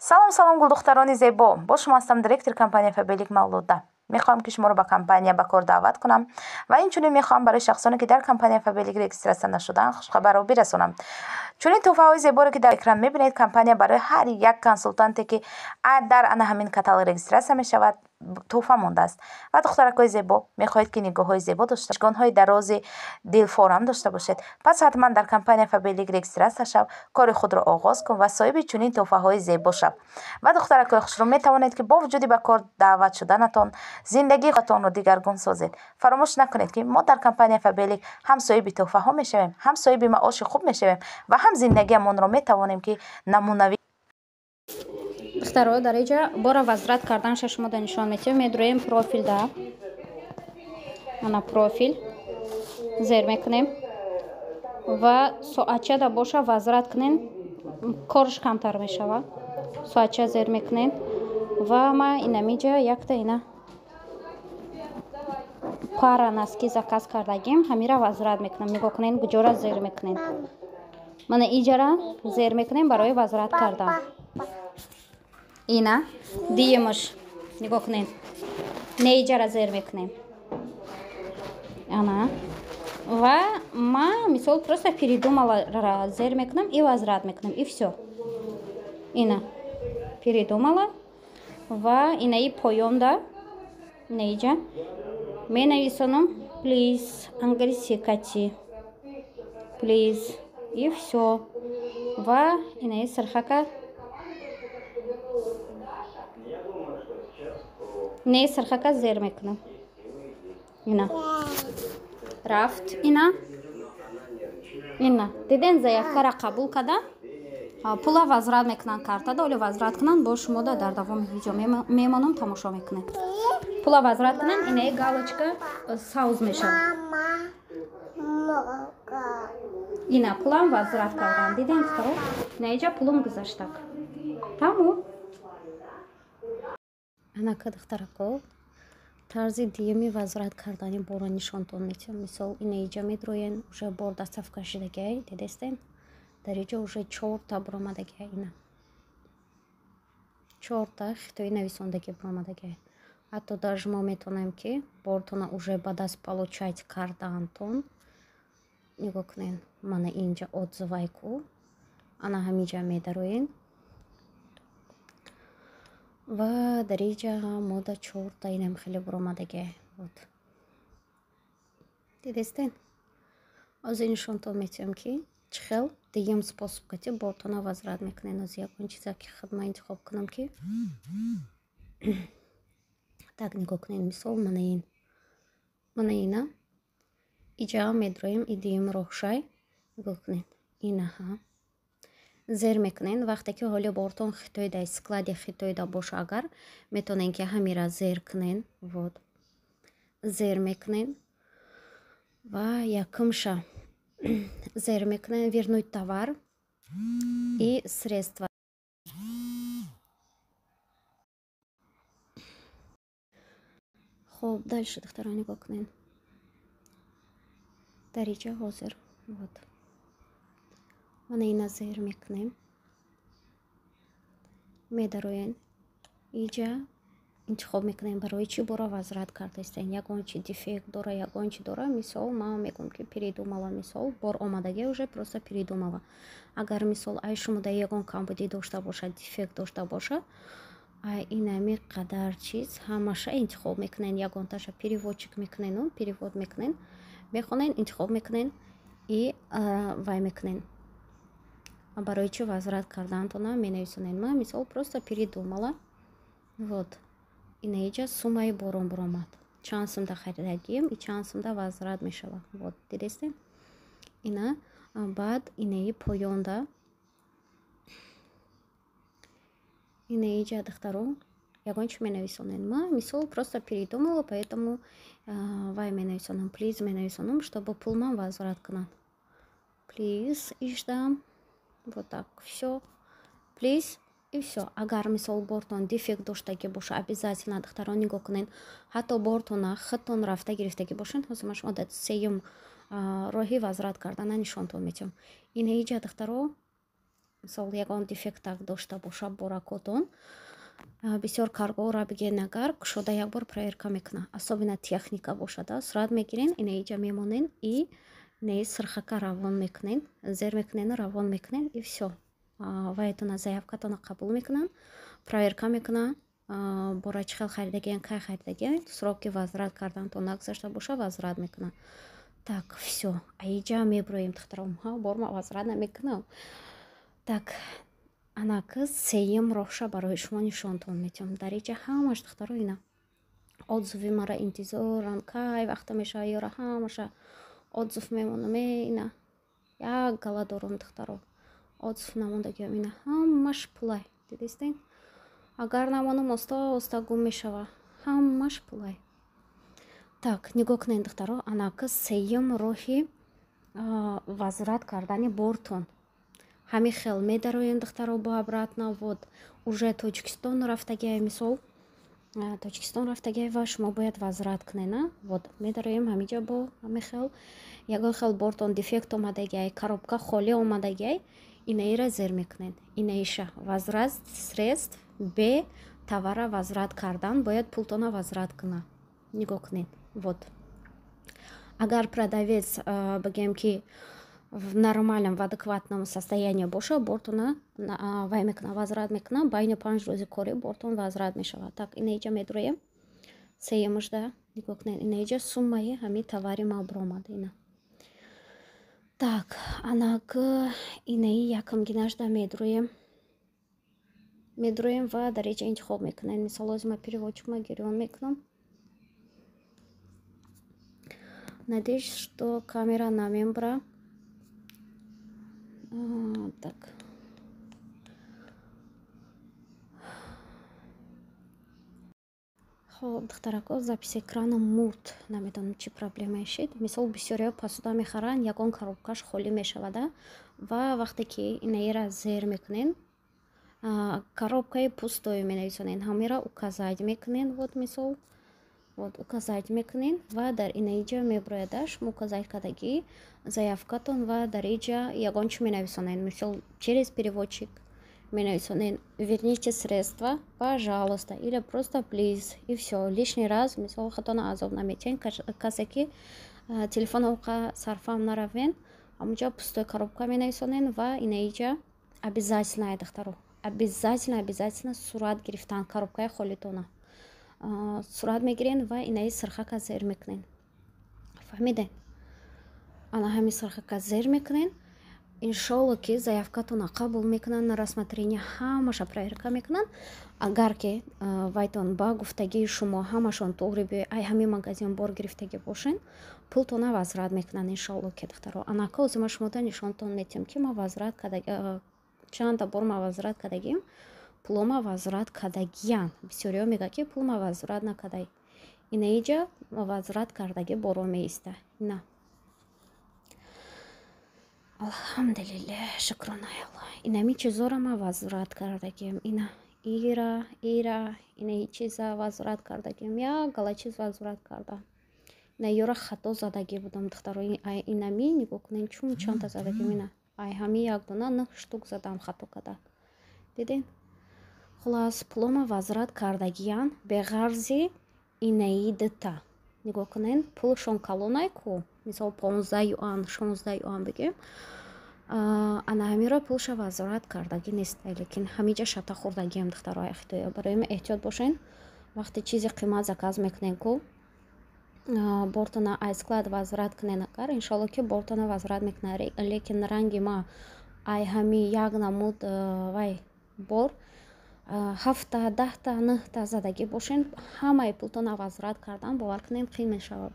салом гулдухтарони зебо. Бо шумо ҳастам директори компания Фабелик Мавлуда. мехоҳам ки шуморо ба компания ба кор даъват кунам ва инчунин мехоҳам барои шахсоне ки дар компания Фабелик регистратсия нашудаанд хушхабарро бирасонам. Чунин тӯҳфаҳои зеборо ки дар экран мебинед, компания барои ҳар як консултанте ки дар ана ҳамин каталог регистратсия мешавад тӯҳфа мондааст. ва духтаракҳои зебо, мехоҳед ки нигоҳҳои зебо дошта бошед, чашгонҳои дарози дилфорам дошта бошед, пас ҳатман дар компания Фабелик регистратсия шав, кори худро оғоз кун ва соҳиби чунин тӯҳфаҳои зебо шав. ва духтаракҳои хушрӯ, метавонед ки бо вуҷуди ба кор даъват шуданатон зиндагии худтонро дигаргун созед. фаромӯш накунед ки мо дар компания Фабелик ҳам соҳиби тӯҳфаҳо мешавем, ҳам соҳиби маоши хуб мешавем ва ҳам зиндагиамонро метавонем ки намунавӣ. духтаро дар инҷа бора возврат карданша шумода нишон метиҳем. Медроем профилда, ана профил зер мекунем ва соатчада боша возврат кунем, корш камтар мешава. Соатча зер мекунем ва ма инамиҷа якта ина пара наски заказ кардагим, ҳамира возврат мекунем. нигоҳ кунем гуҷора зер мекунем. мана иҷара зер мекунем барои возврат кардан. ина диемаш нигоҳ кунем, не иҷара зер мекунем. ана ва ма мисол просто передумалара зер мекунам и возврат мекунам, и всё. ина передумала ва инаи поёнда неиҷа менависонам please англисикати please, и всё. ва инаи сирхака не сирхака зер мекунам. ина рафт. ина диден заявкара қабул када пула возврат мекунанд картада. оли возврат кунанд бо шумода дар давоми видео мемонам, тамошо мекунем. пула возврат кунанд, инаи галочка сауз мешавад. ина пулам возврат карданд. диден духтаро, наиҷа пулум гузаштак. тамом. анака духтарако тарзи диеми возврат кардани боро нишонтон метиҳам. мисол инаиҷа медроен уже бор дастаф кашидагиай, дидестен дар иҷа уже 4 буромадагиай. ина 4 хитои нависондаги буромадагиай. ҳатто даже мо метонем ки бортона уже ба даст получать кардаантон. нигоҳ кунен, мана инҷа отзывайку ана ҳамиҷа медароен ва дар инҷа мода 4 инам хеле буромадагиай. вот дидестен аз ин нишонтон метиҳам ки чӣ хел дием способ кати бортона возврат мекунен. аз ягон чиза ки хидма интихоб кунам ки так нигоҳ кунен, мисол мана ина иҷа медроем и дием роҳшай. нигоҳ кунен, инаҳа зер мекунен. вақте ки ҳоли бортон хитоида склади хитоида боша, агар метонен ки ҳамира зер кунен. вот зер мекунен ва якумша зер мекунен вернуть товар и средства. хоб дальше духтаро нигоҳ кунен дар иҷа ҳозир. вот мана ина зер мекунем, медароен иҷа интихоб мекунем барои чӣ бора возврат кардастен. ягон чи дефект дора, ягон чи дора. мисол ма мегӯям ки передумала, мисол бор омадаги уже просто передумала. агар мисол ай шумода ягон камбудӣ дошта бошад, дефект дошта бошад, инами қадар чиз ҳамаша интихоб мекунен. ягонташа переводчик мекунену перевод мекунен, мехонен, интихоб мекунен и вай мекунен. барои чӣ возврат кардаантона менависонен. ма мисол просто передумала. вот инаиҷа суммаи борон буромад, чанд сумда харидагием и чанд сумда возврат мешавад. вот дидестен ина. баъд инаи поёнда инаиҷа духтаро ягон чи менависонен. ма мисол просто передумала, поэтому вай менависонам, плиз менависонам, чтобы пулман возврат кунад. плиз иждам. вот так всё, плиз и всё. агар мисол бортон дефект доштаги боша, обязательно духтаро нигоҳ кунен, ҳатто бортона хиттон рафта гирифтаги бошен, ҳозир ма шумо дар сеюм роҳи возврат кардана нишонтон метиҳам. инаиҷа духтаро мисол ягон дефектак дошта боша боракотон бисёр каргоҳро бигӯед агар кушода як бор проверка мекунад, особенно техника бошад, сурат мегирен, инаиҷа мемонен и инаи сирхака равон мекунен, зер мекунен, равон мекунен и всё. Ваятона заявкатона қабул мекунанд, проверка мекунанд, бора чӣ хел харидагиен, кай харидагиен, сроки возврат карданатон нагзашта боша, возврат мекунанд. Так, всё. Аиҷа меброем духтарам, борма возврат намекунам. Так, анакы сеюм роҳша барои шумо нишонтон метиҳам. Дар иҷа ҳамаш духтаро ина отзыви мара интизоран, кай вақта мешава ёра ҳамаша отзыв мемонам, ина як гала дорум духтаро. Отзыв намондагиам ина ҳамаш пулай. Дидистен? Агар намонам оста гум мешава. Ҳамаш пулай. Так, нигоҳ кунед духтаро, анакы сеюм роҳи возврат кардани бортон. Ҳамин хел медароен духтаро бо обратно. Вот уже Тоҷикистон рафтагиай, мисол Тоҷикистон рафтагиай ва шумо бояд возврат кунед. Вот медароем ҳамиҷа бо ҳамин хел. Ягон хел бортон дефект омадагиай, коробка холӣ омадагиай, инаира зер мекунед. Инаиша возврат средств бе товара возврат кардан, бояд пултона возврат кунад. Нигоҳ кунед. Вот. Агар продавец бигем ки в нормальном, в адекватном состоянии боша, бортона вай мекунад, возврат мекунад, байни 5 рӯзи кори бортон возврат мешавад. Так, инаиҷа медроем. Сеюмашда нигоҳ кунед. Инаиҷа суммаи ҳамин товари ма биромад ина. Так, анак инаи якамгинашда медроем. Медроем ва дар иҷа интихоб мекунед. Мисол лозима переводчикма гирён мекунам. Надеюсь, что камера намебра. Так. Хоб, духтарако, запись экрана мурд. Намедонам чӣ проблема ишид. Мисол бисёриҳо посуда мехаранд, ягон коробкаш холӣ мешавад ва вақте ки инаира зер мекунен, коробкаи пустое менависонен. Ҳамира указать мекунен. Вот мисол вот указать мекунен ва дар инаиҷа меброяда шумо указать кардагӣ заявкатон ва дар иҷа ягон чӣ менависонен. Мисол через переводчик менависонен верните средства, пожалуйста, или просто please, и всё. Лишний раз мисол хатона азоб наметиҳен. Касе ки телефоноқа сарфам наравен, ҳамуҷа пустой коробка менависонен ва инаиҷа обязательно духтаро. Обязательно сурат гирифтан коробкаи холитона. Сурат мегирен ва инаи сирхака зер мекунен. Фаҳмиден? Ана ҳамин сирхака зер мекунен. Иншолло ки заявкатона қабул мекунанд, на рассмотрение ҳамаша проверка мекунанд. Агар ки вайтон ба гуфтагии шумо ҳамашон туғри биёй, ай ҳамин магазин бор гирифтагӣ бошен, пултона возврат мекунанд иншолло ки духтаро. Анака озима шумота нишонтон метиҳам ки ма возврат кардагӣ, чанда бор ма возврат кардагим, пулома возврат кардагиян. Бисёриҳо мегӯянд ки пулма возврат накардай. Инаиҷа возврат кардагӣ боро меиста. Ина. Алҳамдулиллаҳ, шукронаи Аллоҳ. Инами чизора ма возврат кардагим. Ина ира, инаи чиза возврат кардагим. Як гала чиз возврат кардам. Ина ёра хато задагӣ будам духтаро. Инами нигоҳ кунед чун чанда задагим. Ина ай ҳами як дона 9 штук задам хато када. Диден? Хулас пулома возврат кардагиян бе ғарзи инаи дита. Нигоҳ кунед, пулшон калонай ку. Мисол 15 юан, 16 юан бигем. Ана ҳамира пулша возврат кардагӣ нест, лекин ҳамиҷа шата хӯрдагиам духтаро. Барои эҳтиёт бошен. Вақте чизи қимат заказ мекунен ку, бортона айсклад возврат кунен агар, иншолло ки бортона возврат мекунад. Лекин ранги ма ай ҳами як намуд вай бор 7, 10, 9 задагӣ бошен, ҳамаи пултона возврат кардан, бовар кунен қим мешавад.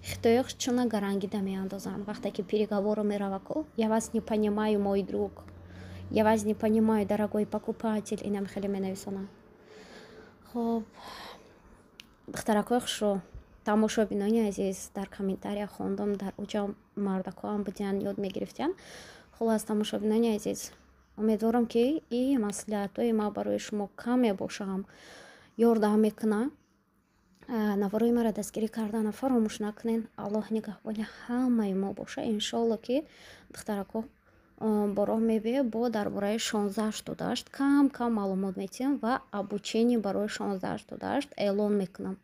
Хитоиёш чуна гарангида меандозанд. Вақте ки переговору мерава ку, я вас не понимаю, мой друг. Я вас не понимаю, дорогой покупатель. Инам хеле менависонанд. Хоб, духтаракои хушро, тамошобинони азиз, дар комментария хондам, дар уҷа мардакоам будиян, ёд мегирифтиян. Хулас, тамошобинони азиз, умедворам ки и маслиҳатҳои ма барои шумо кам мебошам, ёрдам мекунад. Наворои мара дастгирӣ кардана фаромӯш накунен. Аллоҳ нигаҳбони ҳамаи мо боша. Иншолло ки духтарако бо роҳ мебе бо дар бораи 1688 кам маълумот метиҳам ва обучение барои 1688 эълон мекунам.